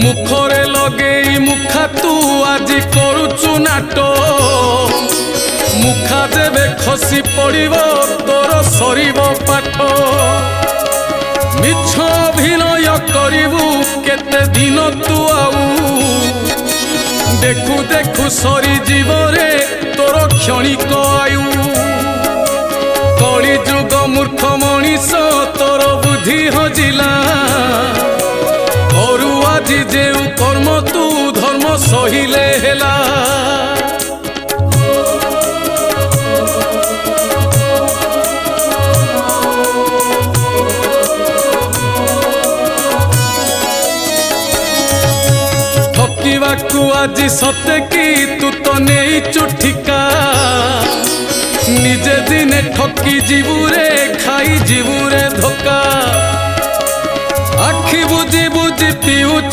मुखरे लगेई मुखा तू आज करुचु नाट मुखा देवे खसी पड़िब तोर सरीब पाठ मिछ अभिनय करिबु केते दिन तू आऊ देखु देखु सरी जीवरे तोर क्षणिक आयु कली जुग मूर्ख मनीष तोर बुद्धि हजिला करू आज जेउ कर्म तू धर्म सहिले हेला ठकिवाकू आज सते कि तू तो नहीं ठिका निजे दिने ठकी जीवुरे खाई जीवुरे धोका आखि बुझी बुझी पिउ